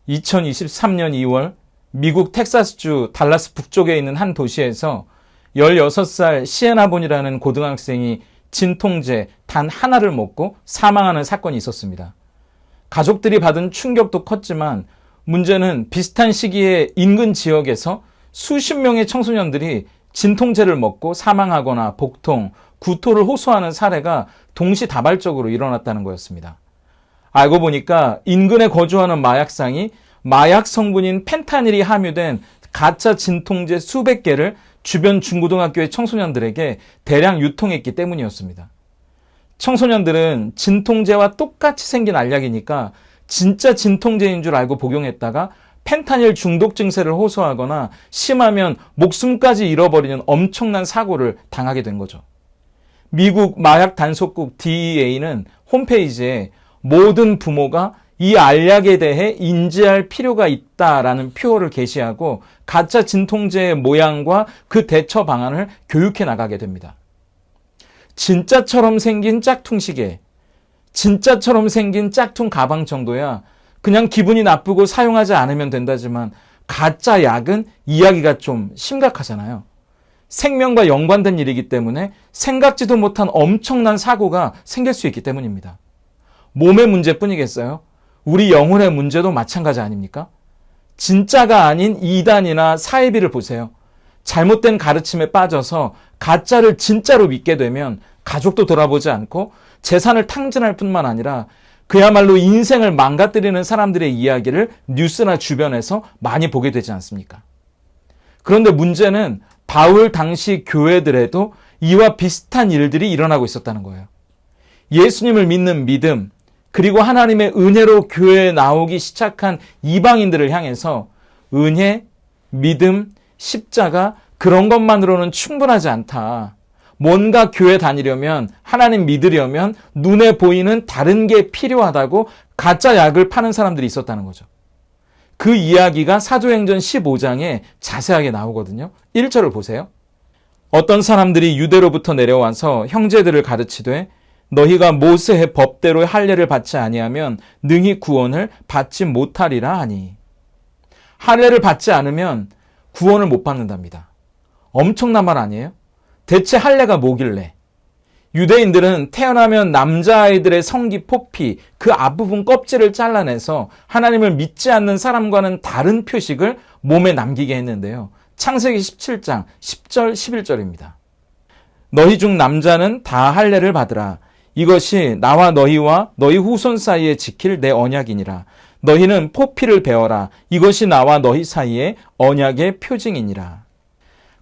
2023년 2월 미국 텍사스주 달라스 북쪽에 있는 한 도시에서 16살 시에나본이라는 고등학생이 진통제 단 하나를 먹고 사망하는 사건이 있었습니다. 가족들이 받은 충격도 컸지만 문제는 비슷한 시기에 인근 지역에서 수십 명의 청소년들이 진통제를 먹고 사망하거나 복통, 구토를 호소하는 사례가 동시다발적으로 일어났다는 거였습니다. 알고 보니까 인근에 거주하는 마약상이 마약 성분인 펜타닐이 함유된 가짜 진통제 수백 개를 주변 중고등학교의 청소년들에게 대량 유통했기 때문이었습니다. 청소년들은 진통제와 똑같이 생긴 알약이니까 진짜 진통제인 줄 알고 복용했다가 펜타닐 중독 증세를 호소하거나 심하면 목숨까지 잃어버리는 엄청난 사고를 당하게 된 거죠. 미국 마약 단속국 DEA는 홈페이지에 모든 부모가 이 알약에 대해 인지할 필요가 있다라는 표어를 게시하고 가짜 진통제의 모양과 그 대처 방안을 교육해 나가게 됩니다. 진짜처럼 생긴 짝퉁 시계, 진짜처럼 생긴 짝퉁 가방 정도야 그냥 기분이 나쁘고 사용하지 않으면 된다지만 가짜 약은 이야기가 좀 심각하잖아요. 생명과 연관된 일이기 때문에 생각지도 못한 엄청난 사고가 생길 수 있기 때문입니다. 몸의 문제뿐이겠어요? 우리 영혼의 문제도 마찬가지 아닙니까? 진짜가 아닌 이단이나 사이비를 보세요. 잘못된 가르침에 빠져서 가짜를 진짜로 믿게 되면 가족도 돌아보지 않고 재산을 탕진할 뿐만 아니라 그야말로 인생을 망가뜨리는 사람들의 이야기를 뉴스나 주변에서 많이 보게 되지 않습니까? 그런데 문제는 바울 당시 교회들에도 이와 비슷한 일들이 일어나고 있었다는 거예요. 예수님을 믿는 믿음, 그리고 하나님의 은혜로 교회에 나오기 시작한 이방인들을 향해서 은혜, 믿음, 십자가 그런 것만으로는 충분하지 않다. 뭔가 교회 다니려면 하나님 믿으려면 눈에 보이는 다른 게 필요하다고 가짜 약을 파는 사람들이 있었다는 거죠. 그 이야기가 사도행전 15장에 자세하게 나오거든요. 1절을 보세요. 어떤 사람들이 유대로부터 내려와서 형제들을 가르치되 너희가 모세의 법대로 할례를 받지 아니하면 능히 구원을 받지 못하리라 하니. 할례를 받지 않으면 구원을 못 받는답니다. 엄청난 말 아니에요? 대체 할례가 뭐길래? 유대인들은 태어나면 남자아이들의 성기 포피, 그 앞부분 껍질을 잘라내서 하나님을 믿지 않는 사람과는 다른 표식을 몸에 남기게 했는데요. 창세기 17장 10절 11절입니다. 너희 중 남자는 다 할례를 받으라. 이것이 나와 너희와 너희 후손 사이에 지킬 내 언약이니라. 너희는 포피를 베어라. 이것이 나와 너희 사이에 언약의 표징이니라.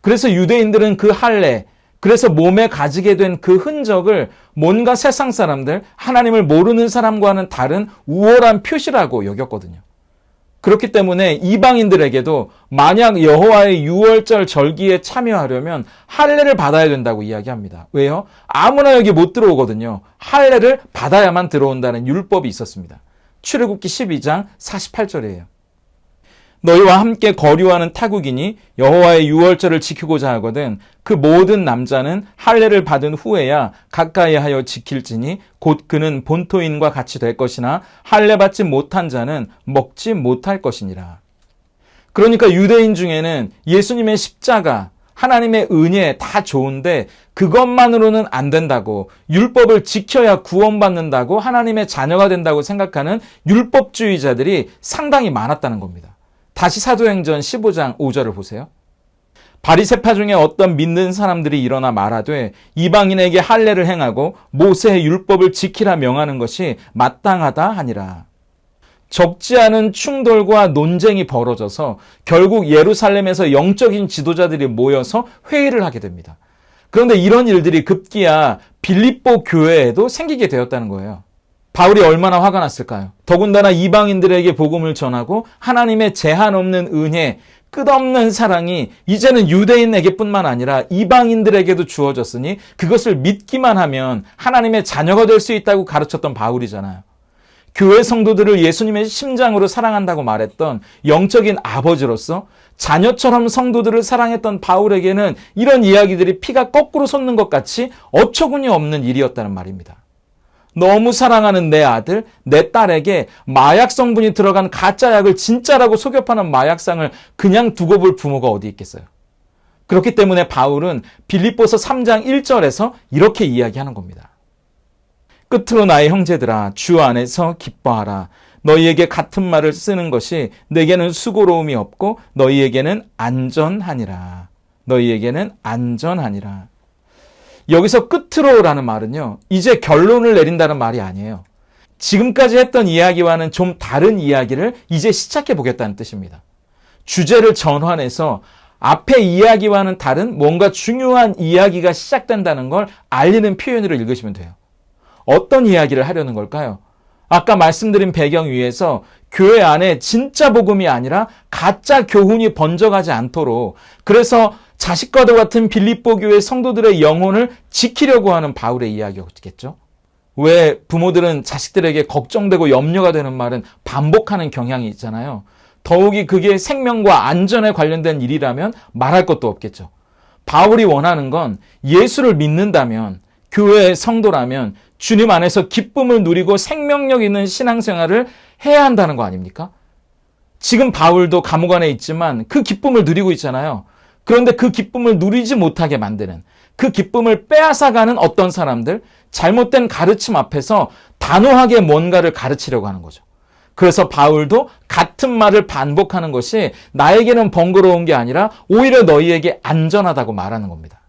그래서 유대인들은 그 할례, 그래서 몸에 가지게 된 그 흔적을 뭔가 세상 사람들, 하나님을 모르는 사람과는 다른 우월한 표시라고 여겼거든요. 그렇기 때문에 이방인들에게도 만약 여호와의 유월절 절기에 참여하려면 할례를 받아야 된다고 이야기합니다. 왜요? 아무나 여기 못 들어오거든요. 할례를 받아야만 들어온다는 율법이 있었습니다. 출애굽기 12장 48절이에요. 너희와 함께 거류하는 타국이니 여호와의 유월절을 지키고자 하거든 그 모든 남자는 할례를 받은 후에야 가까이 하여 지킬지니 곧 그는 본토인과 같이 될 것이나 할례 받지 못한 자는 먹지 못할 것이니라. 그러니까 유대인 중에는 예수님의 십자가, 하나님의 은혜 다 좋은데 그것만으로는 안 된다고, 율법을 지켜야 구원받는다고, 하나님의 자녀가 된다고 생각하는 율법주의자들이 상당히 많았다는 겁니다. 다시 사도행전 15장 5절을 보세요. 바리새파 중에 어떤 믿는 사람들이 일어나 말하되 이방인에게 할례를 행하고 모세의 율법을 지키라 명하는 것이 마땅하다 하니라. 적지 않은 충돌과 논쟁이 벌어져서 결국 예루살렘에서 영적인 지도자들이 모여서 회의를 하게 됩니다. 그런데 이런 일들이 급기야 빌립보 교회에도 생기게 되었다는 거예요. 바울이 얼마나 화가 났을까요? 더군다나 이방인들에게 복음을 전하고 하나님의 제한 없는 은혜, 끝없는 사랑이 이제는 유대인에게뿐만 아니라 이방인들에게도 주어졌으니 그것을 믿기만 하면 하나님의 자녀가 될 수 있다고 가르쳤던 바울이잖아요. 교회 성도들을 예수님의 심장으로 사랑한다고 말했던 영적인 아버지로서 자녀처럼 성도들을 사랑했던 바울에게는 이런 이야기들이 피가 거꾸로 솟는 것 같이 어처구니 없는 일이었다는 말입니다. 너무 사랑하는 내 아들, 내 딸에게 마약 성분이 들어간 가짜 약을 진짜라고 속여 파는 마약상을 그냥 두고 볼 부모가 어디 있겠어요. 그렇기 때문에 바울은 빌립보서 3장 1절에서 이렇게 이야기하는 겁니다. 끝으로 나의 형제들아, 주 안에서 기뻐하라. 너희에게 같은 말을 쓰는 것이 내게는 수고로움이 없고 너희에게는 안전하니라. 너희에게는 안전하니라. 여기서 끝으로라는 말은요, 이제 결론을 내린다는 말이 아니에요. 지금까지 했던 이야기와는 좀 다른 이야기를 이제 시작해 보겠다는 뜻입니다. 주제를 전환해서 앞에 이야기와는 다른 뭔가 중요한 이야기가 시작된다는 걸 알리는 표현으로 읽으시면 돼요. 어떤 이야기를 하려는 걸까요? 아까 말씀드린 배경 위에서 교회 안에 진짜 복음이 아니라 가짜 교훈이 번져가지 않도록, 그래서 자식과도 같은 빌립보 교회 성도들의 영혼을 지키려고 하는 바울의 이야기였겠죠. 왜 부모들은 자식들에게 걱정되고 염려가 되는 말은 반복하는 경향이 있잖아요. 더욱이 그게 생명과 안전에 관련된 일이라면 말할 것도 없겠죠. 바울이 원하는 건 예수를 믿는다면, 교회의 성도라면 주님 안에서 기쁨을 누리고 생명력 있는 신앙생활을 해야 한다는 거 아닙니까? 지금 바울도 감옥 안에 있지만 그 기쁨을 누리고 있잖아요. 그런데 그 기쁨을 누리지 못하게 만드는, 그 기쁨을 빼앗아가는 어떤 사람들, 잘못된 가르침 앞에서 단호하게 뭔가를 가르치려고 하는 거죠. 그래서 바울도 같은 말을 반복하는 것이 나에게는 번거로운 게 아니라 오히려 너희에게 안전하다고 말하는 겁니다.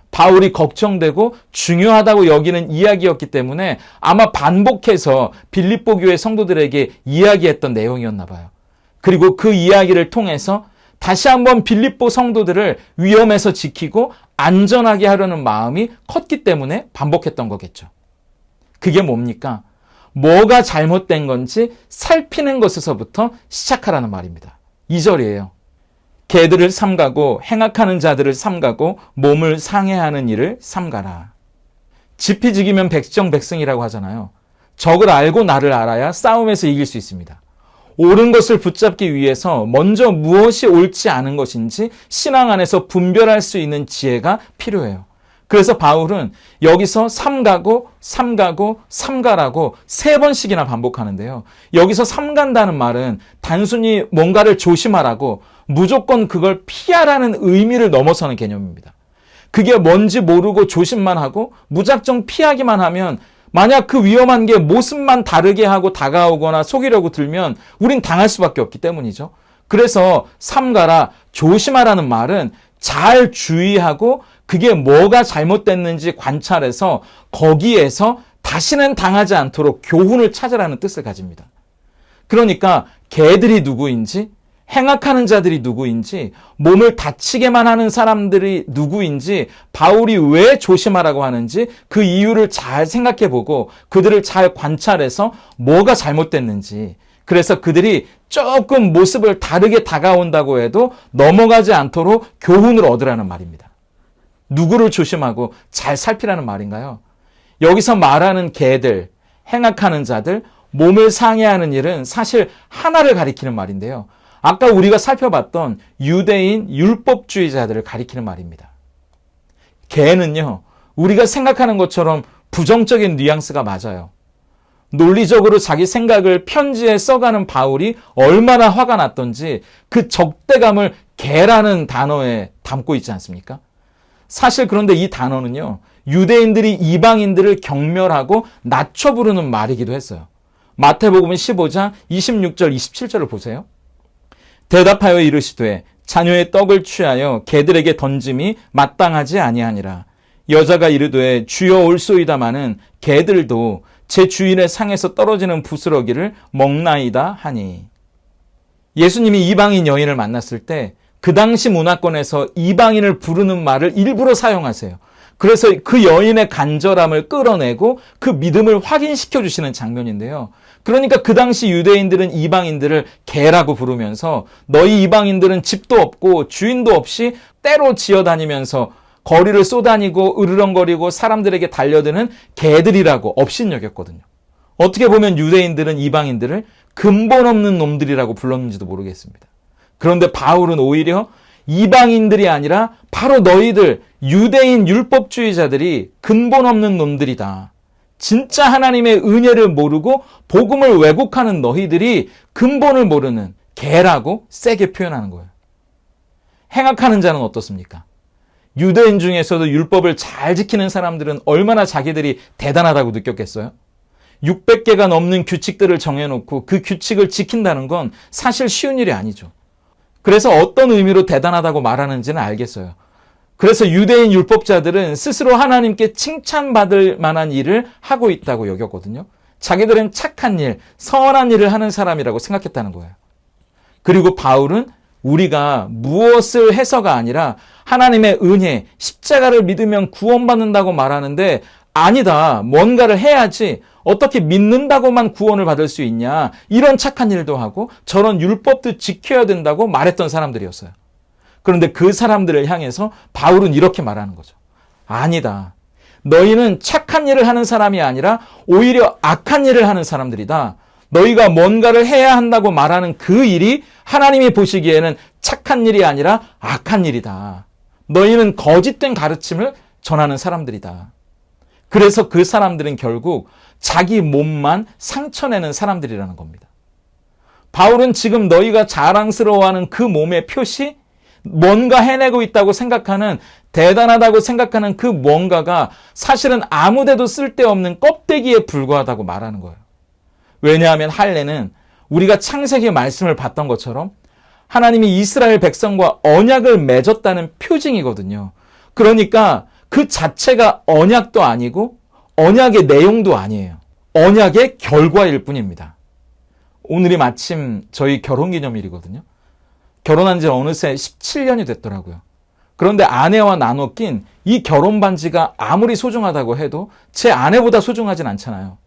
바울이 걱정되고 중요하다고 여기는 이야기였기 때문에 아마 반복해서 빌립보 교회 성도들에게 이야기했던 내용이었나 봐요. 그리고 그 이야기를 통해서 다시 한번 빌립보 성도들을 위험에서 지키고 안전하게 하려는 마음이 컸기 때문에 반복했던 거겠죠. 그게 뭡니까? 뭐가 잘못된 건지 살피는 것에서부터 시작하라는 말입니다. 2절이에요. 개들을 삼가고 행악하는 자들을 삼가고 몸을 상해하는 일을 삼가라. 지피지기면 백정백승이라고 하잖아요. 적을 알고 나를 알아야 싸움에서 이길 수 있습니다. 옳은 것을 붙잡기 위해서 먼저 무엇이 옳지 않은 것인지 신앙 안에서 분별할 수 있는 지혜가 필요해요. 그래서 바울은 여기서 삼가고 삼가고 삼가라고 3번씩이나 반복하는데요. 여기서 삼간다는 말은 단순히 뭔가를 조심하라고 무조건 그걸 피하라는 의미를 넘어서는 개념입니다. 그게 뭔지 모르고 조심만 하고 무작정 피하기만 하면, 만약 그 위험한 게 모습만 다르게 하고 다가오거나 속이려고 들면 우린 당할 수밖에 없기 때문이죠. 그래서 삼가라, 조심하라는 말은 잘 주의하고 그게 뭐가 잘못됐는지 관찰해서 거기에서 다시는 당하지 않도록 교훈을 찾으라는 뜻을 가집니다. 그러니까 개들이 누구인지, 행악하는 자들이 누구인지, 몸을 다치게만 하는 사람들이 누구인지, 바울이 왜 조심하라고 하는지 그 이유를 잘 생각해보고 그들을 잘 관찰해서 뭐가 잘못됐는지, 그래서 그들이 조금 모습을 다르게 다가온다고 해도 넘어가지 않도록 교훈을 얻으라는 말입니다. 누구를 조심하고 잘 살피라는 말인가요? 여기서 말하는 개들, 행악하는 자들, 몸을 상해하는 일은 사실 하나를 가리키는 말인데요. 아까 우리가 살펴봤던 유대인 율법주의자들을 가리키는 말입니다. 개는요, 우리가 생각하는 것처럼 부정적인 뉘앙스가 맞아요. 논리적으로 자기 생각을 편지에 써가는 바울이 얼마나 화가 났던지 그 적대감을 개라는 단어에 담고 있지 않습니까? 사실 그런데 이 단어는요, 유대인들이 이방인들을 경멸하고 낮춰 부르는 말이기도 했어요. 마태복음 15장 26절 27절을 보세요. 대답하여 이르시되 자녀의 떡을 취하여 개들에게 던짐이 마땅하지 아니하니라. 여자가 이르되 주여 올소이다마는 개들도 제 주인의 상에서 떨어지는 부스러기를 먹나이다 하니. 예수님이 이방인 여인을 만났을 때 그 당시 문화권에서 이방인을 부르는 말을 일부러 사용하세요. 그래서 그 여인의 간절함을 끌어내고 그 믿음을 확인시켜 주시는 장면인데요. 그러니까 그 당시 유대인들은 이방인들을 개라고 부르면서 너희 이방인들은 집도 없고 주인도 없이 때로 지어다니면서 거리를 쏘다니고 으르렁거리고 사람들에게 달려드는 개들이라고 업신여겼거든요. 어떻게 보면 유대인들은 이방인들을 근본 없는 놈들이라고 불렀는지도 모르겠습니다. 그런데 바울은 오히려 이방인들이 아니라 바로 너희들 유대인 율법주의자들이 근본 없는 놈들이다. 진짜 하나님의 은혜를 모르고 복음을 왜곡하는 너희들이 근본을 모르는 개라고 세게 표현하는 거예요. 행악하는 자는 어떻습니까? 유대인 중에서도 율법을 잘 지키는 사람들은 얼마나 자기들이 대단하다고 느꼈겠어요? 600개가 넘는 규칙들을 정해놓고 그 규칙을 지킨다는 건 사실 쉬운 일이 아니죠. 그래서 어떤 의미로 대단하다고 말하는지는 알겠어요. 그래서 유대인 율법자들은 스스로 하나님께 칭찬받을 만한 일을 하고 있다고 여겼거든요. 자기들은 착한 일, 선한 일을 하는 사람이라고 생각했다는 거예요. 그리고 바울은 우리가 무엇을 해서가 아니라 하나님의 은혜, 십자가를 믿으면 구원받는다고 말하는데 아니다. 뭔가를 해야지. 어떻게 믿는다고만 구원을 받을 수 있냐. 이런 착한 일도 하고 저런 율법도 지켜야 된다고 말했던 사람들이었어요. 그런데 그 사람들을 향해서 바울은 이렇게 말하는 거죠. 아니다. 너희는 착한 일을 하는 사람이 아니라 오히려 악한 일을 하는 사람들이다. 너희가 뭔가를 해야 한다고 말하는 그 일이 하나님이 보시기에는 착한 일이 아니라 악한 일이다. 너희는 거짓된 가르침을 전하는 사람들이다. 그래서 그 사람들은 결국 자기 몸만 상처내는 사람들이라는 겁니다. 바울은 지금 너희가 자랑스러워하는 그 몸의 표시, 뭔가 해내고 있다고 생각하는, 대단하다고 생각하는 그 뭔가가 사실은 아무데도 쓸데없는 껍데기에 불과하다고 말하는 거예요. 왜냐하면 할례는 우리가 창세기 말씀을 봤던 것처럼 하나님이 이스라엘 백성과 언약을 맺었다는 표징이거든요. 그러니까 그 자체가 언약도 아니고 언약의 내용도 아니에요. 언약의 결과일 뿐입니다. 오늘이 마침 저희 결혼기념일이거든요. 결혼한 지 어느새 17년이 됐더라고요. 그런데 아내와 나눠 낀 이 결혼 반지가 아무리 소중하다고 해도 제 아내보다 소중하진 않잖아요.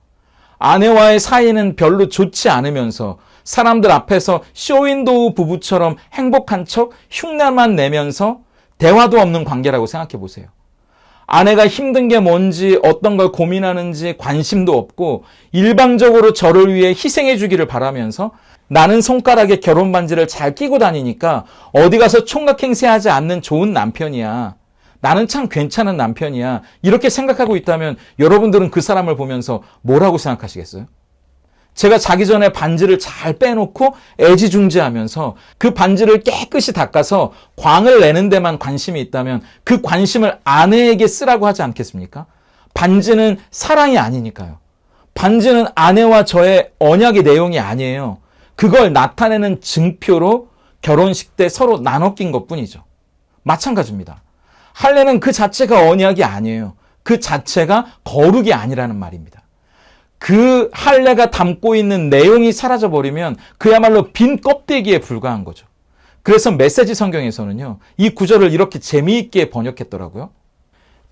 아내와의 사이는 별로 좋지 않으면서 사람들 앞에서 쇼윈도우 부부처럼 행복한 척 흉내만 내면서 대화도 없는 관계라고 생각해 보세요. 아내가 힘든 게 뭔지 어떤 걸 고민하는지 관심도 없고 일방적으로 저를 위해 희생해 주기를 바라면서 나는 손가락에 결혼 반지를 잘 끼고 다니니까 어디 가서 총각행세하지 않는 좋은 남편이야. 나는 참 괜찮은 남편이야. 이렇게 생각하고 있다면 여러분들은 그 사람을 보면서 뭐라고 생각하시겠어요? 제가 자기 전에 반지를 잘 빼놓고 애지중지하면서 그 반지를 깨끗이 닦아서 광을 내는 데만 관심이 있다면 그 관심을 아내에게 쓰라고 하지 않겠습니까? 반지는 사랑이 아니니까요. 반지는 아내와 저의 언약의 내용이 아니에요. 그걸 나타내는 증표로 결혼식 때 서로 나눠 낀 것뿐이죠. 마찬가지입니다. 할례는 그 자체가 언약이 아니에요. 그 자체가 거룩이 아니라는 말입니다. 그 할례가 담고 있는 내용이 사라져버리면 그야말로 빈 껍데기에 불과한 거죠. 그래서 메시지 성경에서는요, 이 구절을 이렇게 재미있게 번역했더라고요.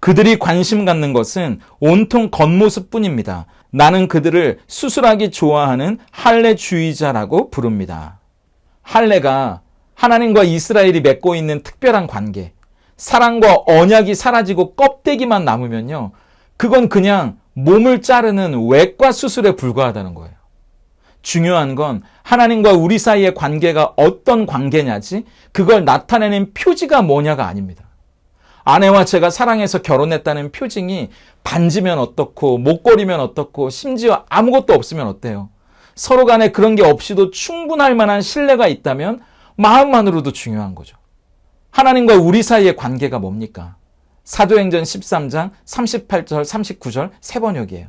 그들이 관심 갖는 것은 온통 겉모습뿐입니다. 나는 그들을 수술하기 좋아하는 할례주의자라고 부릅니다. 할례가 하나님과 이스라엘이 맺고 있는 특별한 관계, 사랑과 언약이 사라지고 껍데기만 남으면요, 그건 그냥 몸을 자르는 외과 수술에 불과하다는 거예요. 중요한 건 하나님과 우리 사이의 관계가 어떤 관계냐지 그걸 나타내는 표지가 뭐냐가 아닙니다. 아내와 제가 사랑해서 결혼했다는 표징이 반지면 어떻고 목걸이면 어떻고 심지어 아무것도 없으면 어때요? 서로 간에 그런 게 없이도 충분할 만한 신뢰가 있다면 마음만으로도 중요한 거죠. 하나님과 우리 사이의 관계가 뭡니까? 사도행전 13장 38절 39절 세 번역이에요.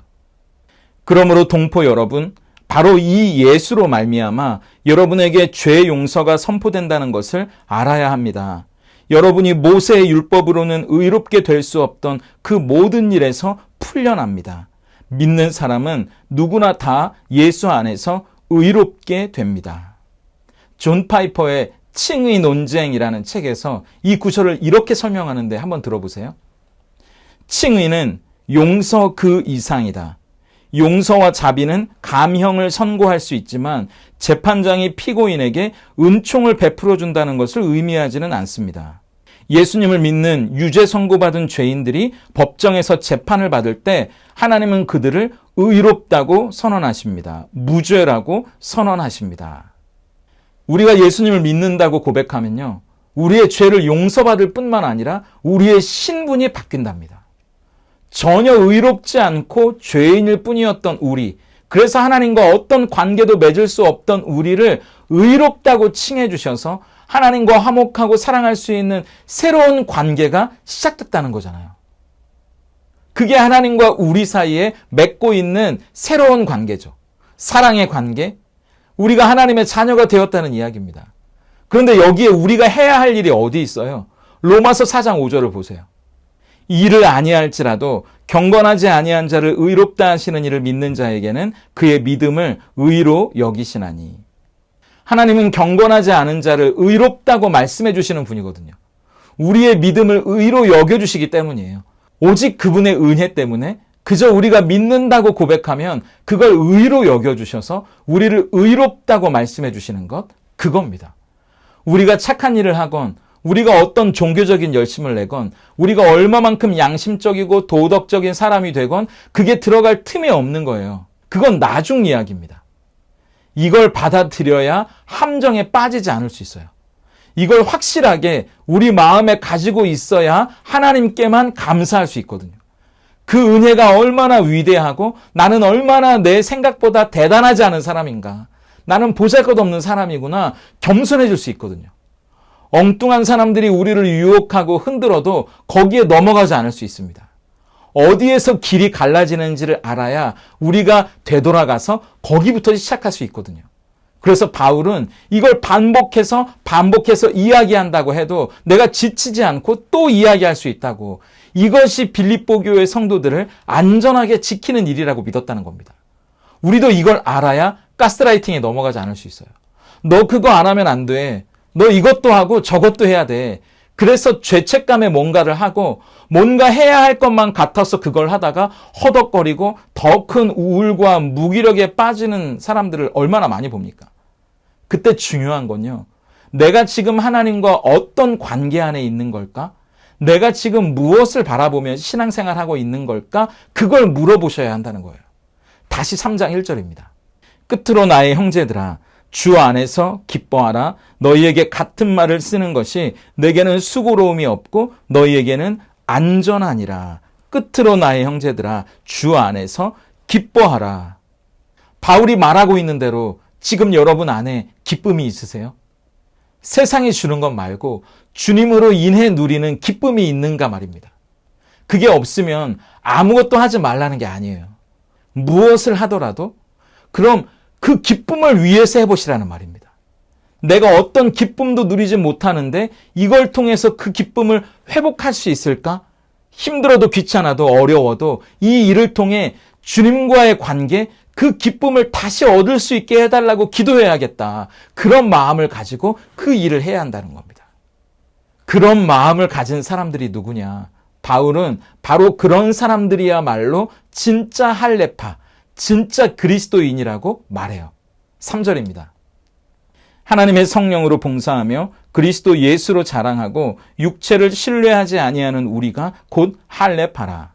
그러므로 동포 여러분, 바로 이 예수로 말미암아 여러분에게 죄 용서가 선포된다는 것을 알아야 합니다. 여러분이 모세의 율법으로는 의롭게 될 수 없던 그 모든 일에서 풀려납니다. 믿는 사람은 누구나 다 예수 안에서 의롭게 됩니다. 존 파이퍼의 칭의 논쟁이라는 책에서 이 구절을 이렇게 설명하는데 한번 들어보세요. 칭의는 용서 그 이상이다. 용서와 자비는 감형을 선고할 수 있지만 재판장이 피고인에게 은총을 베풀어 준다는 것을 의미하지는 않습니다. 예수님을 믿는 유죄 선고받은 죄인들이 법정에서 재판을 받을 때 하나님은 그들을 의롭다고 선언하십니다. 무죄라고 선언하십니다. 우리가 예수님을 믿는다고 고백하면요, 우리의 죄를 용서받을 뿐만 아니라 우리의 신분이 바뀐답니다. 전혀 의롭지 않고 죄인일 뿐이었던 우리, 그래서 하나님과 어떤 관계도 맺을 수 없던 우리를 의롭다고 칭해 주셔서 하나님과 화목하고 사랑할 수 있는 새로운 관계가 시작됐다는 거잖아요. 그게 하나님과 우리 사이에 맺고 있는 새로운 관계죠. 사랑의 관계, 우리가 하나님의 자녀가 되었다는 이야기입니다. 그런데 여기에 우리가 해야 할 일이 어디 있어요? 로마서 4장 5절을 보세요. 이를 아니할지라도 경건하지 아니한 자를 의롭다 하시는 이를 믿는 자에게는 그의 믿음을 의로 여기시나니. 하나님은 경건하지 않은 자를 의롭다고 말씀해 주시는 분이거든요. 우리의 믿음을 의로 여겨주시기 때문이에요. 오직 그분의 은혜 때문에 그저 우리가 믿는다고 고백하면 그걸 의로 여겨주셔서 우리를 의롭다고 말씀해 주시는 것, 그겁니다. 우리가 착한 일을 하건, 우리가 어떤 종교적인 열심을 내건, 우리가 얼마만큼 양심적이고 도덕적인 사람이 되건 그게 들어갈 틈이 없는 거예요. 그건 나중 이야기입니다. 이걸 받아들여야 함정에 빠지지 않을 수 있어요. 이걸 확실하게 우리 마음에 가지고 있어야 하나님께만 감사할 수 있거든요. 그 은혜가 얼마나 위대하고 나는 얼마나 내 생각보다 대단하지 않은 사람인가. 나는 보잘것없는 사람이구나. 겸손해질 수 있거든요. 엉뚱한 사람들이 우리를 유혹하고 흔들어도 거기에 넘어가지 않을 수 있습니다. 어디에서 길이 갈라지는지를 알아야 우리가 되돌아가서 거기부터 시작할 수 있거든요. 그래서 바울은 이걸 반복해서 이야기한다고 해도 내가 지치지 않고 또 이야기할 수 있다고, 이것이 빌립보 교회 성도들을 안전하게 지키는 일이라고 믿었다는 겁니다. 우리도 이걸 알아야 가스라이팅에 넘어가지 않을 수 있어요. 너 그거 안 하면 안 돼. 너 이것도 하고 저것도 해야 돼. 그래서 죄책감에 뭔가를 하고 뭔가 해야 할 것만 같아서 그걸 하다가 허덕거리고 더 큰 우울과 무기력에 빠지는 사람들을 얼마나 많이 봅니까? 그때 중요한 건요, 내가 지금 하나님과 어떤 관계 안에 있는 걸까? 내가 지금 무엇을 바라보며 신앙생활하고 있는 걸까? 그걸 물어보셔야 한다는 거예요. 다시 3장 1절입니다. 끝으로 나의 형제들아, 주 안에서 기뻐하라. 너희에게 같은 말을 쓰는 것이 내게는 수고로움이 없고 너희에게는 안전하니라. 끝으로 나의 형제들아, 주 안에서 기뻐하라. 바울이 말하고 있는 대로 지금 여러분 안에 기쁨이 있으세요? 세상이 주는 것 말고 주님으로 인해 누리는 기쁨이 있는가 말입니다. 그게 없으면 아무것도 하지 말라는 게 아니에요. 무엇을 하더라도 그럼 그 기쁨을 위해서 해보시라는 말입니다. 내가 어떤 기쁨도 누리지 못하는데 이걸 통해서 그 기쁨을 회복할 수 있을까? 힘들어도 귀찮아도 어려워도 이 일을 통해 주님과의 관계, 그 기쁨을 다시 얻을 수 있게 해달라고 기도해야겠다. 그런 마음을 가지고 그 일을 해야 한다는 겁니다. 그런 마음을 가진 사람들이 누구냐? 바울은 바로 그런 사람들이야말로 진짜 할례파, 진짜 그리스도인이라고 말해요. 3절입니다. 하나님의 성령으로 봉사하며 그리스도 예수로 자랑하고 육체를 신뢰하지 아니하는 우리가 곧 할례파라.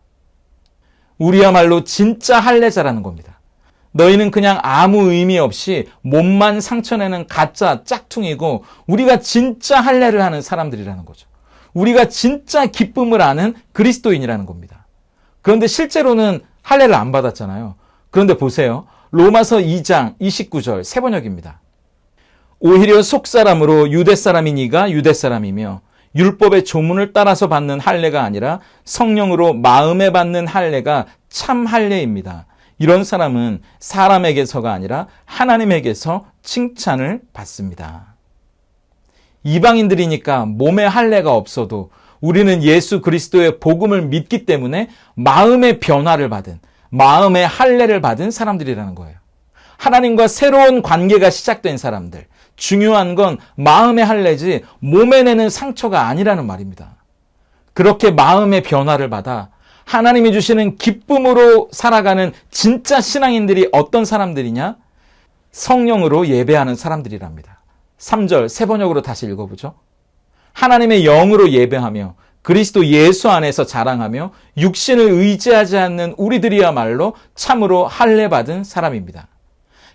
우리야말로 진짜 할례자라는 겁니다. 너희는 그냥 아무 의미 없이 몸만 상처내는 가짜 짝퉁이고 우리가 진짜 할례를 하는 사람들이라는 거죠. 우리가 진짜 기쁨을 아는 그리스도인이라는 겁니다. 그런데 실제로는 할례를 안 받았잖아요. 그런데 보세요. 로마서 2장 29절 세번역입니다. 오히려 속사람으로 유대사람이니가 유대사람이며 율법의 조문을 따라서 받는 할례가 아니라 성령으로 마음에 받는 할례가 참 할례입니다. 이런 사람은 사람에게서가 아니라 하나님에게서 칭찬을 받습니다. 이방인들이니까 몸에 할례가 없어도 우리는 예수 그리스도의 복음을 믿기 때문에 마음의 변화를 받은, 마음의 할례를 받은 사람들이라는 거예요. 하나님과 새로운 관계가 시작된 사람들. 중요한 건 마음의 할례지 몸에 내는 상처가 아니라는 말입니다. 그렇게 마음의 변화를 받아 하나님이 주시는 기쁨으로 살아가는 진짜 신앙인들이 어떤 사람들이냐? 성령으로 예배하는 사람들이랍니다. 3절 세번역으로 다시 읽어보죠. 하나님의 영으로 예배하며 그리스도 예수 안에서 자랑하며 육신을 의지하지 않는 우리들이야말로 참으로 할례 받은 사람입니다.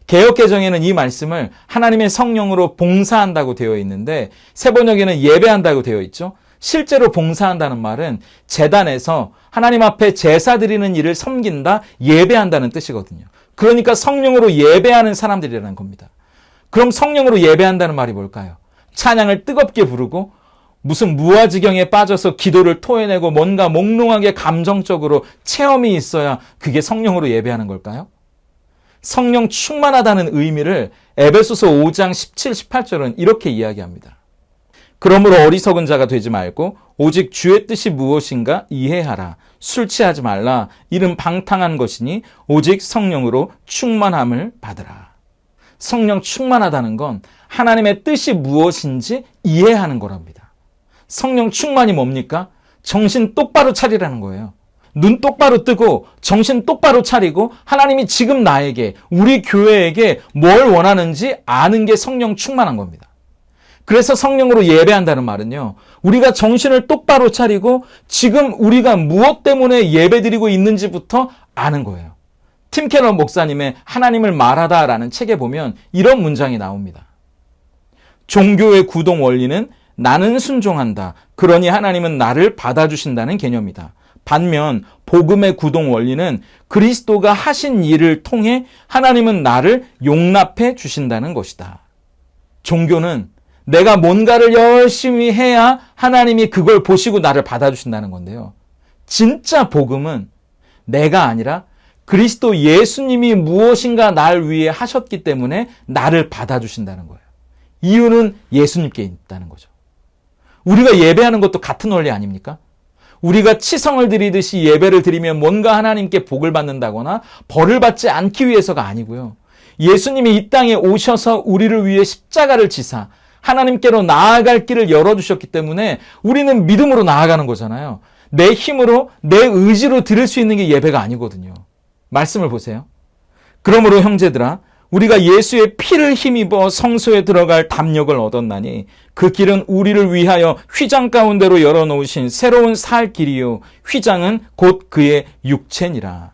개역개정에는 이 말씀을 하나님의 성령으로 봉사한다고 되어 있는데 세번역에는 예배한다고 되어 있죠. 실제로 봉사한다는 말은 제단에서 하나님 앞에 제사 드리는 일을 섬긴다, 예배한다는 뜻이거든요. 그러니까 성령으로 예배하는 사람들이라는 겁니다. 그럼 성령으로 예배한다는 말이 뭘까요? 찬양을 뜨겁게 부르고 무슨 무아지경에 빠져서 기도를 토해내고 뭔가 몽롱하게 감정적으로 체험이 있어야 그게 성령으로 예배하는 걸까요? 성령 충만하다는 의미를 에베소서 5장 17, 18절은 이렇게 이야기합니다. 그러므로 어리석은 자가 되지 말고 오직 주의 뜻이 무엇인가 이해하라. 술 취하지 말라. 이는 방탕한 것이니 오직 성령으로 충만함을 받으라. 성령 충만하다는 건 하나님의 뜻이 무엇인지 이해하는 거랍니다. 성령 충만이 뭡니까? 정신 똑바로 차리라는 거예요. 눈 똑바로 뜨고 정신 똑바로 차리고 하나님이 지금 나에게, 우리 교회에게 뭘 원하는지 아는 게 성령 충만한 겁니다. 그래서 성령으로 예배한다는 말은요, 우리가 정신을 똑바로 차리고 지금 우리가 무엇 때문에 예배드리고 있는지부터 아는 거예요. 팀 켈러 목사님의 하나님을 말하다라는 책에 보면 이런 문장이 나옵니다. 종교의 구동 원리는 나는 순종한다. 그러니 하나님은 나를 받아주신다는 개념이다. 반면 복음의 구동 원리는 그리스도가 하신 일을 통해 하나님은 나를 용납해 주신다는 것이다. 종교는 내가 뭔가를 열심히 해야 하나님이 그걸 보시고 나를 받아주신다는 건데요. 진짜 복음은 내가 아니라 그리스도 예수님이 무엇인가 날 위해 하셨기 때문에 나를 받아주신다는 거예요. 이유는 예수님께 있다는 거죠. 우리가 예배하는 것도 같은 원리 아닙니까? 우리가 치성을 드리듯이 예배를 드리면 뭔가 하나님께 복을 받는다거나 벌을 받지 않기 위해서가 아니고요. 예수님이 이 땅에 오셔서 우리를 위해 십자가를 지사 하나님께로 나아갈 길을 열어주셨기 때문에 우리는 믿음으로 나아가는 거잖아요. 내 힘으로, 내 의지로 드릴 수 있는 게 예배가 아니거든요. 말씀을 보세요. 그러므로 형제들아, 우리가 예수의 피를 힘입어 성소에 들어갈 담력을 얻었나니 그 길은 우리를 위하여 휘장 가운데로 열어놓으신 새로운 살 길이요 휘장은 곧 그의 육체니라.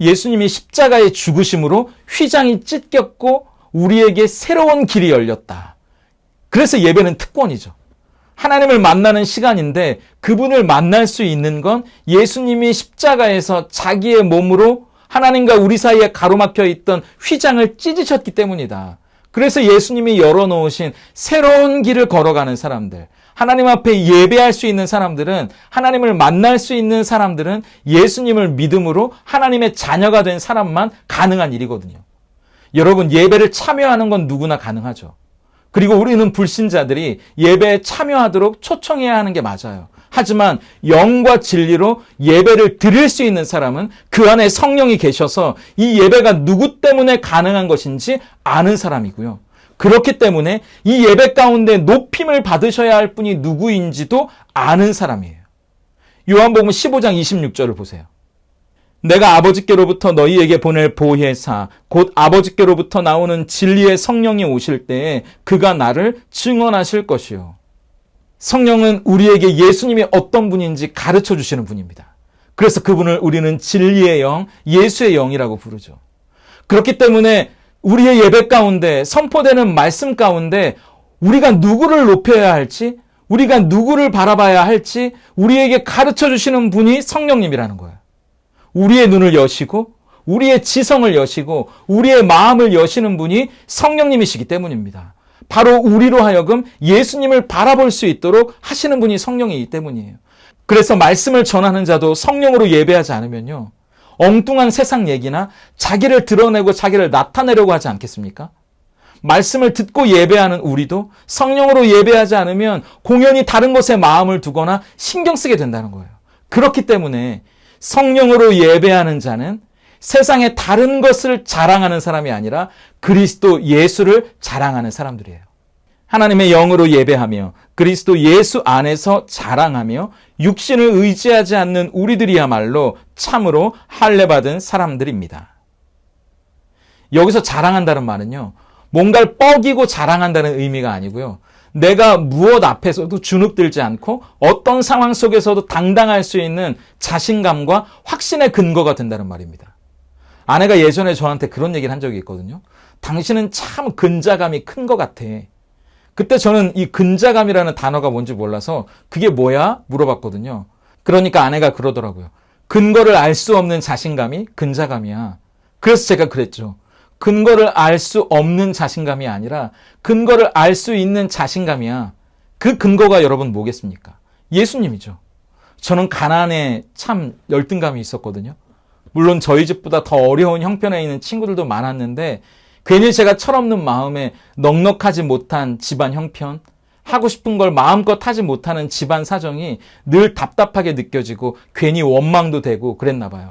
예수님이 십자가의 죽으심으로 휘장이 찢겼고 우리에게 새로운 길이 열렸다. 그래서 예배는 특권이죠. 하나님을 만나는 시간인데 그분을 만날 수 있는 건 예수님이 십자가에서 자기의 몸으로 하나님과 우리 사이에 가로막혀 있던 휘장을 찢으셨기 때문이다. 그래서 예수님이 열어놓으신 새로운 길을 걸어가는 사람들, 하나님 앞에 예배할 수 있는 사람들은, 하나님을 만날 수 있는 사람들은 예수님을 믿음으로 하나님의 자녀가 된 사람만 가능한 일이거든요. 여러분, 예배를 참여하는 건 누구나 가능하죠. 그리고 우리는 불신자들이 예배에 참여하도록 초청해야 하는 게 맞아요. 하지만 영과 진리로 예배를 드릴 수 있는 사람은 그 안에 성령이 계셔서 이 예배가 누구 때문에 가능한 것인지 아는 사람이고요. 그렇기 때문에 이 예배 가운데 높임을 받으셔야 할 분이 누구인지도 아는 사람이에요. 요한복음 15장 26절을 보세요. 내가 아버지께로부터 너희에게 보낼 보혜사 곧 아버지께로부터 나오는 진리의 성령이 오실 때에 그가 나를 증언하실 것이요. 성령은 우리에게 예수님이 어떤 분인지 가르쳐 주시는 분입니다. 그래서 그분을 우리는 진리의 영, 예수의 영이라고 부르죠. 그렇기 때문에 우리의 예배 가운데 선포되는 말씀 가운데 우리가 누구를 높여야 할지, 우리가 누구를 바라봐야 할지 우리에게 가르쳐 주시는 분이 성령님이라는 거예요. 우리의 눈을 여시고 우리의 지성을 여시고 우리의 마음을 여시는 분이 성령님이시기 때문입니다. 바로 우리로 하여금 예수님을 바라볼 수 있도록 하시는 분이 성령이기 때문이에요. 그래서 말씀을 전하는 자도 성령으로 예배하지 않으면요, 엉뚱한 세상 얘기나 자기를 드러내고 자기를 나타내려고 하지 않겠습니까? 말씀을 듣고 예배하는 우리도 성령으로 예배하지 않으면 공연히 다른 것에 마음을 두거나 신경 쓰게 된다는 거예요. 그렇기 때문에 성령으로 예배하는 자는 세상의 다른 것을 자랑하는 사람이 아니라 그리스도 예수를 자랑하는 사람들이에요. 하나님의 영으로 예배하며 그리스도 예수 안에서 자랑하며 육신을 의지하지 않는 우리들이야말로 참으로 할례받은 사람들입니다. 여기서 자랑한다는 말은요, 뭔가를 뻐기고 자랑한다는 의미가 아니고요, 내가 무엇 앞에서도 주눅들지 않고 어떤 상황 속에서도 당당할 수 있는 자신감과 확신의 근거가 된다는 말입니다. 아내가 예전에 저한테 그런 얘기를 한 적이 있거든요. 당신은 참 근자감이 큰 것 같아. 그때 저는 이 근자감이라는 단어가 뭔지 몰라서 그게 뭐야? 물어봤거든요. 그러니까 아내가 그러더라고요. 근거를 알 수 없는 자신감이 근자감이야. 그래서 제가 그랬죠. 근거를 알 수 없는 자신감이 아니라 근거를 알 수 있는 자신감이야. 그 근거가 여러분 뭐겠습니까? 예수님이죠. 저는 가난에 참 열등감이 있었거든요. 물론 저희 집보다 더 어려운 형편에 있는 친구들도 많았는데 괜히 제가 철없는 마음에 넉넉하지 못한 집안 형편, 하고 싶은 걸 마음껏 하지 못하는 집안 사정이 늘 답답하게 느껴지고 괜히 원망도 되고 그랬나 봐요.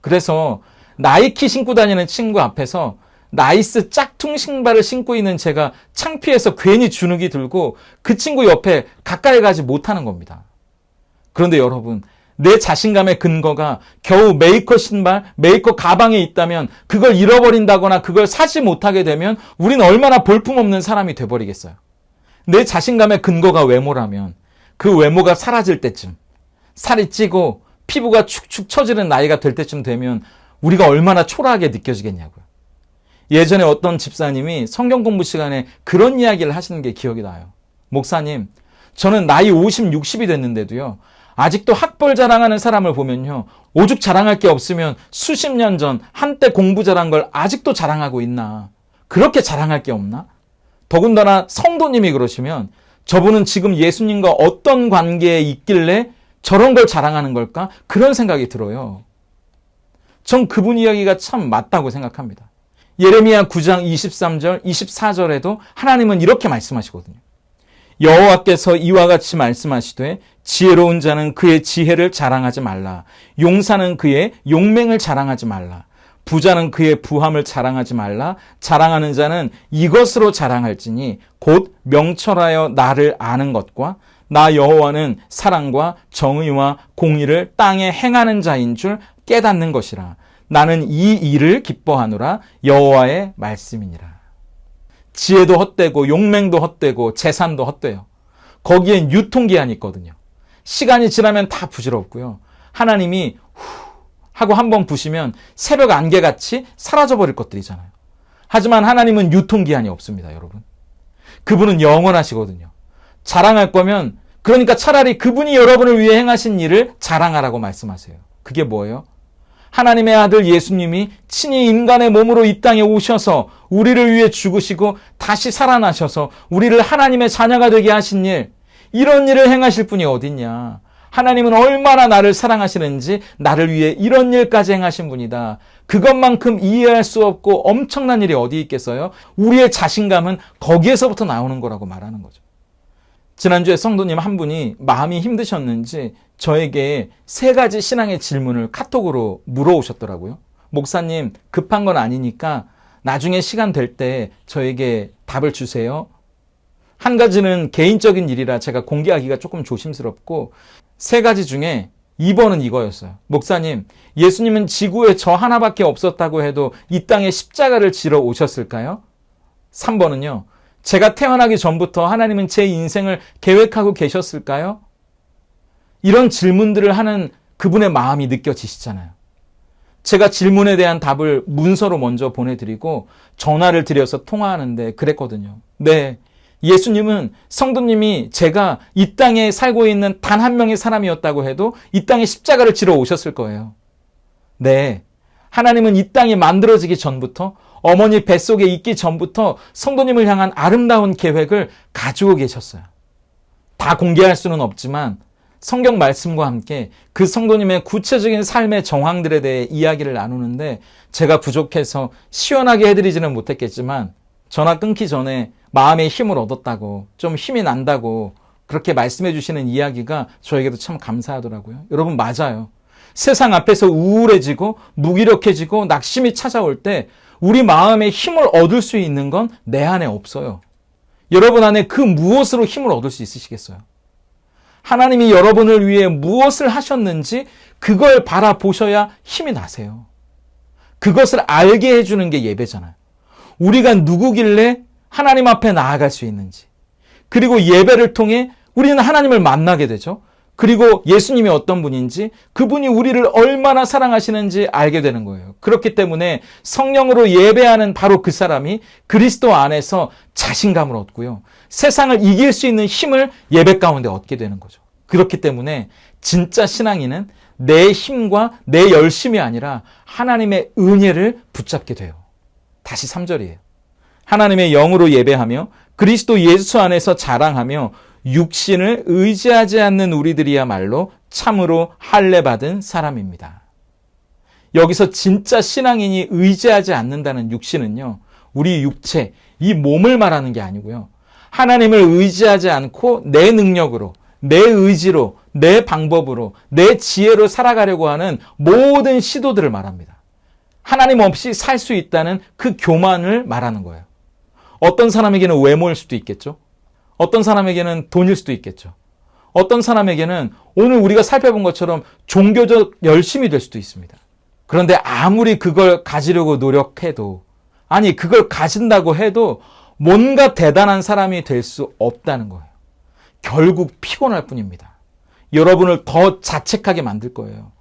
그래서 나이키 신고 다니는 친구 앞에서 나이스 짝퉁 신발을 신고 있는 제가 창피해서 괜히 주눅이 들고 그 친구 옆에 가까이 가지 못하는 겁니다. 그런데 여러분, 내 자신감의 근거가 겨우 메이커 신발, 메이커 가방에 있다면 그걸 잃어버린다거나 그걸 사지 못하게 되면 우리는 얼마나 볼품없는 사람이 돼버리겠어요. 내 자신감의 근거가 외모라면 그 외모가 사라질 때쯤, 살이 찌고 피부가 축축 처지는 나이가 될 때쯤 되면 우리가 얼마나 초라하게 느껴지겠냐고요. 예전에 어떤 집사님이 성경 공부 시간에 그런 이야기를 하시는 게 기억이 나요. 목사님, 저는 나이 50, 60이 됐는데도요. 아직도 학벌 자랑하는 사람을 보면요. 오죽 자랑할 게 없으면 수십 년 전 한때 공부 잘한 걸 아직도 자랑하고 있나. 그렇게 자랑할 게 없나? 더군다나 성도님이 그러시면 저분은 지금 예수님과 어떤 관계에 있길래 저런 걸 자랑하는 걸까? 그런 생각이 들어요. 전 그분 이야기가 참 맞다고 생각합니다. 예레미야 9장 23절, 24절에도 하나님은 이렇게 말씀하시거든요. 여호와께서 이와 같이 말씀하시되 지혜로운 자는 그의 지혜를 자랑하지 말라. 용사는 그의 용맹을 자랑하지 말라. 부자는 그의 부함을 자랑하지 말라. 자랑하는 자는 이것으로 자랑할지니 곧 명철하여 나를 아는 것과 나 여호와는 사랑과 정의와 공의를 땅에 행하는 자인 줄 깨닫는 것이라. 나는 이 일을 기뻐하노라. 여호와의 말씀이니라. 지혜도 헛되고 용맹도 헛되고 재산도 헛돼요. 거기엔 유통기한이 있거든요. 시간이 지나면 다 부질없고요. 하나님이 하고 한번 부시면 새벽 안개같이 사라져버릴 것들이잖아요. 하지만 하나님은 유통기한이 없습니다, 여러분. 그분은 영원하시거든요. 자랑할 거면 그러니까 차라리 그분이 여러분을 위해 행하신 일을 자랑하라고 말씀하세요. 그게 뭐예요? 하나님의 아들 예수님이 친히 인간의 몸으로 이 땅에 오셔서 우리를 위해 죽으시고 다시 살아나셔서 우리를 하나님의 자녀가 되게 하신 일, 이런 일을 행하실 분이 어딨냐. 하나님은 얼마나 나를 사랑하시는지 나를 위해 이런 일까지 행하신 분이다. 그것만큼 이해할 수 없고 엄청난 일이 어디 있겠어요? 우리의 자신감은 거기에서부터 나오는 거라고 말하는 거죠. 지난주에 성도님 한 분이 마음이 힘드셨는지 저에게 3가지 신앙의 질문을 카톡으로 물어오셨더라고요. 목사님, 급한 건 아니니까 나중에 시간 될 때 저에게 답을 주세요. 한 가지는 개인적인 일이라 제가 공개하기가 조금 조심스럽고 3가지 중에 2번은 이거였어요. 목사님, 예수님은 지구에 저 하나밖에 없었다고 해도 이 땅에 십자가를 지러 오셨을까요? 3번은요. 제가 태어나기 전부터 하나님은 제 인생을 계획하고 계셨을까요? 이런 질문들을 하는 그분의 마음이 느껴지시잖아요. 제가 질문에 대한 답을 문서로 먼저 보내드리고 전화를 드려서 통화하는데 그랬거든요. 네, 예수님은 성도님이 제가 이 땅에 살고 있는 단 한 명의 사람이었다고 해도 이 땅에 십자가를 지러 오셨을 거예요. 네, 하나님은 이 땅이 만들어지기 전부터 어머니 뱃속에 있기 전부터 성도님을 향한 아름다운 계획을 가지고 계셨어요. 다 공개할 수는 없지만 성경 말씀과 함께 그 성도님의 구체적인 삶의 정황들에 대해 이야기를 나누는데 제가 부족해서 시원하게 해드리지는 못했겠지만 전화 끊기 전에 마음의 힘을 얻었다고, 좀 힘이 난다고 그렇게 말씀해 주시는 이야기가 저에게도 참 감사하더라고요. 여러분, 맞아요. 세상 앞에서 우울해지고 무기력해지고 낙심이 찾아올 때 우리 마음에 힘을 얻을 수 있는 건 내 안에 없어요. 여러분 안에 그 무엇으로 힘을 얻을 수 있으시겠어요? 하나님이 여러분을 위해 무엇을 하셨는지 그걸 바라보셔야 힘이 나세요. 그것을 알게 해주는 게 예배잖아요. 우리가 누구길래 하나님 앞에 나아갈 수 있는지, 그리고 예배를 통해 우리는 하나님을 만나게 되죠. 그리고 예수님이 어떤 분인지, 그분이 우리를 얼마나 사랑하시는지 알게 되는 거예요. 그렇기 때문에 성령으로 예배하는 바로 그 사람이 그리스도 안에서 자신감을 얻고요. 세상을 이길 수 있는 힘을 예배 가운데 얻게 되는 거죠. 그렇기 때문에 진짜 신앙인은 내 힘과 내 열심이 아니라 하나님의 은혜를 붙잡게 돼요. 다시 3절이에요. 하나님의 영으로 예배하며 그리스도 예수 안에서 자랑하며 육신을 의지하지 않는 우리들이야말로 참으로 할례받은 사람입니다. 여기서 진짜 신앙인이 의지하지 않는다는 육신은요, 우리 육체, 이 몸을 말하는 게 아니고요. 하나님을 의지하지 않고 내 능력으로, 내 의지로, 내 방법으로, 내 지혜로 살아가려고 하는 모든 시도들을 말합니다. 하나님 없이 살 수 있다는 그 교만을 말하는 거예요. 어떤 사람에게는 외모일 수도 있겠죠. 어떤 사람에게는 돈일 수도 있겠죠. 어떤 사람에게는 오늘 우리가 살펴본 것처럼 종교적 열심이 될 수도 있습니다. 그런데 아무리 그걸 가지려고 노력해도, 아니 그걸 가진다고 해도 뭔가 대단한 사람이 될 수 없다는 거예요. 결국 피곤할 뿐입니다. 여러분을 더 자책하게 만들 거예요.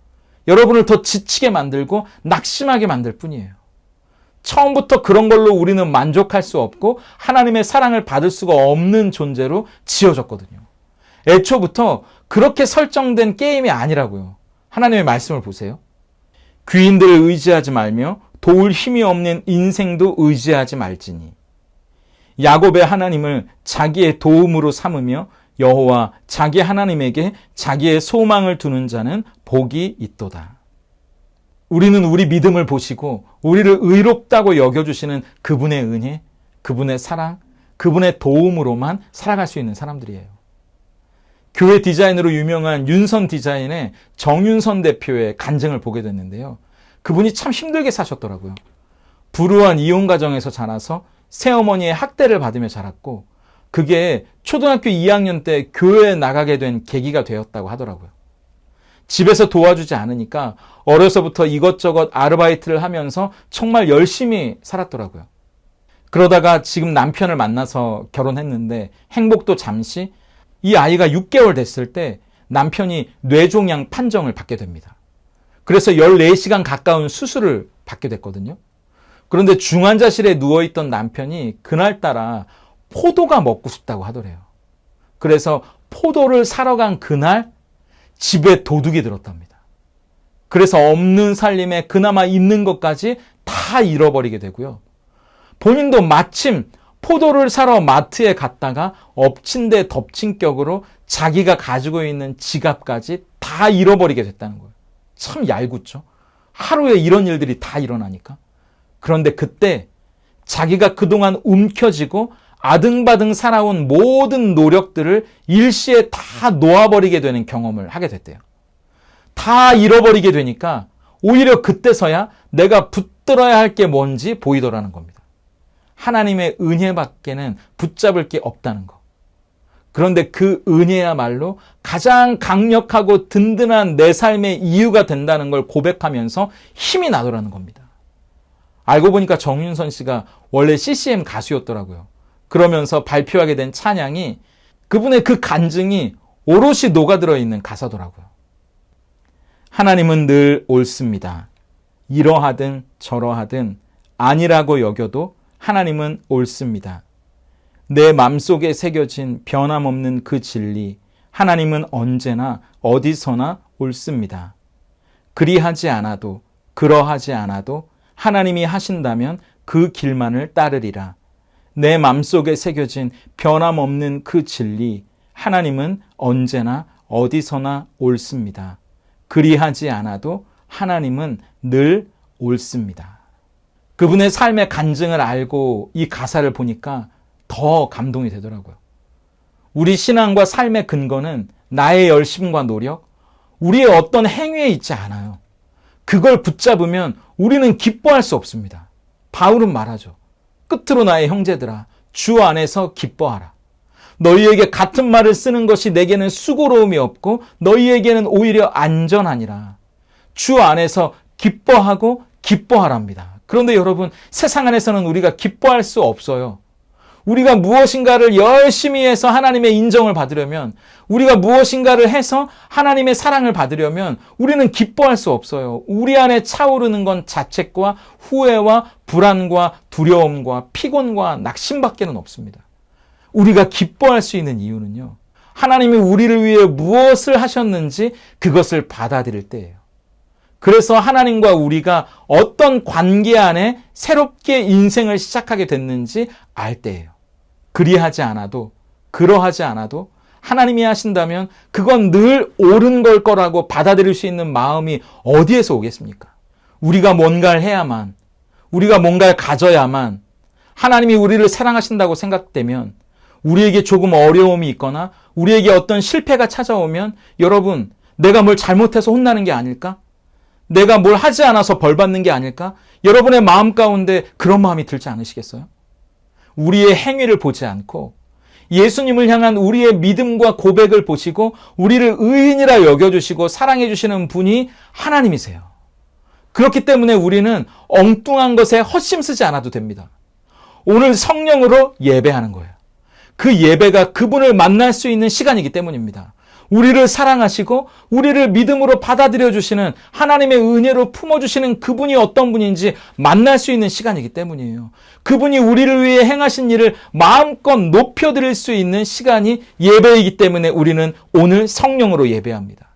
여러분을 더 지치게 만들고 낙심하게 만들 뿐이에요. 처음부터 그런 걸로 우리는 만족할 수 없고 하나님의 사랑을 받을 수가 없는 존재로 지어졌거든요. 애초부터 그렇게 설정된 게임이 아니라고요. 하나님의 말씀을 보세요. 귀인들을 의지하지 말며 도울 힘이 없는 인생도 의지하지 말지니 야곱의 하나님을 자기의 도움으로 삼으며 여호와 자기 하나님에게 자기의 소망을 두는 자는 복이 있도다. 우리는 우리 믿음을 보시고 우리를 의롭다고 여겨주시는 그분의 은혜, 그분의 사랑, 그분의 도움으로만 살아갈 수 있는 사람들이에요. 교회 디자인으로 유명한 윤선 디자인의 정윤선 대표의 간증을 보게 됐는데요. 그분이 참 힘들게 사셨더라고요. 불우한 이혼 가정에서 자라서 새어머니의 학대를 받으며 자랐고 그게 초등학교 2학년 때 교회에 나가게 된 계기가 되었다고 하더라고요. 집에서 도와주지 않으니까 어려서부터 이것저것 아르바이트를 하면서 정말 열심히 살았더라고요. 그러다가 지금 남편을 만나서 결혼했는데 행복도 잠시, 이 아이가 6개월 됐을 때 남편이 뇌종양 판정을 받게 됩니다. 그래서 14시간 가까운 수술을 받게 됐거든요. 그런데 중환자실에 누워있던 남편이 그날따라 포도가 먹고 싶다고 하더래요. 그래서 포도를 사러 간 그날 집에 도둑이 들었답니다. 그래서 없는 살림에 그나마 있는 것까지 다 잃어버리게 되고요. 본인도 마침 포도를 사러 마트에 갔다가 엎친 데 덮친 격으로 자기가 가지고 있는 지갑까지 다 잃어버리게 됐다는 거예요. 참 얄궂죠. 하루에 이런 일들이 다 일어나니까. 그런데 그때 자기가 그동안 움켜쥐고 아등바등 살아온 모든 노력들을 일시에 다 놓아버리게 되는 경험을 하게 됐대요. 다 잃어버리게 되니까 오히려 그때서야 내가 붙들어야 할 게 뭔지 보이더라는 겁니다. 하나님의 은혜밖에는 붙잡을 게 없다는 거. 그런데 그 은혜야말로 가장 강력하고 든든한 내 삶의 이유가 된다는 걸 고백하면서 힘이 나더라는 겁니다. 알고 보니까 정윤선 씨가 원래 CCM 가수였더라고요. 그러면서 발표하게 된 찬양이 그분의 그 간증이 오롯이 녹아들어 있는 가사더라고요. 하나님은 늘 옳습니다. 이러하든 저러하든 아니라고 여겨도 하나님은 옳습니다. 내 마음속에 새겨진 변함없는 그 진리, 하나님은 언제나 어디서나 옳습니다. 그리하지 않아도 그러하지 않아도 하나님이 하신다면 그 길만을 따르리라. 내 마음속에 새겨진 변함없는 그 진리, 하나님은 언제나 어디서나 옳습니다. 그리하지 않아도 하나님은 늘 옳습니다. 그분의 삶의 간증을 알고 이 가사를 보니까 더 감동이 되더라고요. 우리 신앙과 삶의 근거는 나의 열심과 노력, 우리의 어떤 행위에 있지 않아요. 그걸 붙잡으면 우리는 기뻐할 수 없습니다. 바울은 말하죠. 끝으로 나의 형제들아, 주 안에서 기뻐하라. 너희에게 같은 말을 쓰는 것이 내게는 수고로움이 없고 너희에게는 오히려 안전하니라. 주 안에서 기뻐하고 기뻐하랍니다. 그런데 여러분, 세상 안에서는 우리가 기뻐할 수 없어요. 우리가 무엇인가를 열심히 해서 하나님의 인정을 받으려면, 우리가 무엇인가를 해서 하나님의 사랑을 받으려면 우리는 기뻐할 수 없어요. 우리 안에 차오르는 건 자책과 후회와 불안과 두려움과 피곤과 낙심밖에는 없습니다. 우리가 기뻐할 수 있는 이유는요, 하나님이 우리를 위해 무엇을 하셨는지 그것을 받아들일 때예요. 그래서 하나님과 우리가 어떤 관계 안에 새롭게 인생을 시작하게 됐는지 알 때예요. 그러하지 않아도 하나님이 하신다면 그건 늘 옳은 걸 거라고 받아들일 수 있는 마음이 어디에서 오겠습니까? 우리가 뭔가를 해야만, 우리가 뭔가를 가져야만 하나님이 우리를 사랑하신다고 생각되면, 우리에게 조금 어려움이 있거나 우리에게 어떤 실패가 찾아오면, 여러분, 내가 뭘 잘못해서 혼나는 게 아닐까? 내가 뭘 하지 않아서 벌 받는 게 아닐까? 여러분의 마음 가운데 그런 마음이 들지 않으시겠어요? 우리의 행위를 보지 않고 예수님을 향한 우리의 믿음과 고백을 보시고 우리를 의인이라 여겨주시고 사랑해주시는 분이 하나님이세요. 그렇기 때문에 우리는 엉뚱한 것에 헛심 쓰지 않아도 됩니다. 오늘 성령으로 예배하는 거예요. 그 예배가 그분을 만날 수 있는 시간이기 때문입니다. 우리를 사랑하시고 우리를 믿음으로 받아들여 주시는, 하나님의 은혜로 품어주시는 그분이 어떤 분인지 만날 수 있는 시간이기 때문이에요. 그분이 우리를 위해 행하신 일을 마음껏 높여드릴 수 있는 시간이 예배이기 때문에 우리는 오늘 성령으로 예배합니다.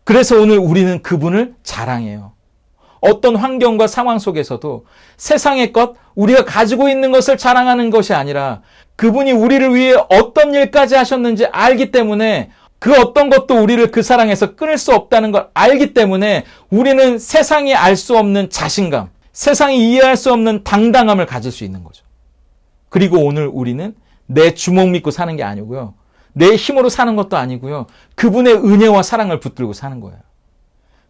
그래서 오늘 우리는 그분을 자랑해요. 어떤 환경과 상황 속에서도 세상의 것, 우리가 가지고 있는 것을 자랑하는 것이 아니라 그분이 우리를 위해 어떤 일까지 하셨는지 알기 때문에, 그 어떤 것도 우리를 그 사랑에서 끊을 수 없다는 걸 알기 때문에 우리는 세상이 알 수 없는 자신감, 세상이 이해할 수 없는 당당함을 가질 수 있는 거죠. 그리고 오늘 우리는 내 주먹 믿고 사는 게 아니고요, 내 힘으로 사는 것도 아니고요, 그분의 은혜와 사랑을 붙들고 사는 거예요.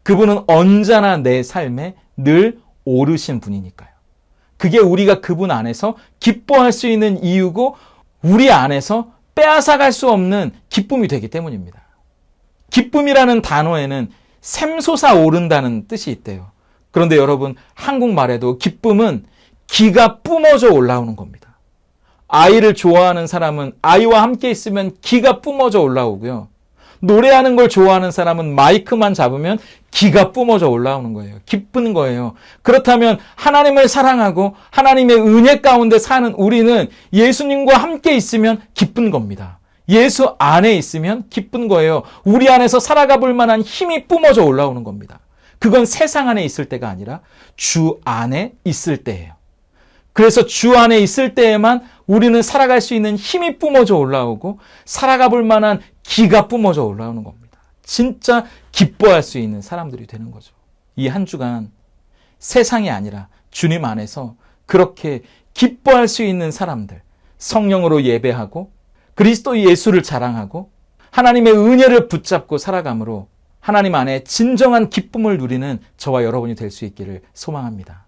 그분은 언제나 내 삶에 늘 오르신 분이니까요. 그게 우리가 그분 안에서 기뻐할 수 있는 이유고, 우리 안에서 빼앗아갈 수 없는 기쁨이 되기 때문입니다. 기쁨이라는 단어에는 샘솟아 오른다는 뜻이 있대요. 그런데 여러분, 한국말에도 기쁨은 기가 뿜어져 올라오는 겁니다. 아이를 좋아하는 사람은 아이와 함께 있으면 기가 뿜어져 올라오고요, 노래하는 걸 좋아하는 사람은 마이크만 잡으면 기가 뿜어져 올라오는 거예요. 기쁜 거예요. 그렇다면 하나님을 사랑하고 하나님의 은혜 가운데 사는 우리는 예수님과 함께 있으면 기쁜 겁니다. 예수 안에 있으면 기쁜 거예요. 우리 안에서 살아가 볼 만한 힘이 뿜어져 올라오는 겁니다. 그건 세상 안에 있을 때가 아니라 주 안에 있을 때예요. 그래서 주 안에 있을 때에만 우리는 살아갈 수 있는 힘이 뿜어져 올라오고 살아가 볼 만한 기가 뿜어져 올라오는 겁니다. 진짜 기뻐할 수 있는 사람들이 되는 거죠. 이 한 주간 세상이 아니라 주님 안에서 그렇게 기뻐할 수 있는 사람들, 성령으로 예배하고 그리스도 예수를 자랑하고 하나님의 은혜를 붙잡고 살아감으로 하나님 안에 진정한 기쁨을 누리는 저와 여러분이 될 수 있기를 소망합니다.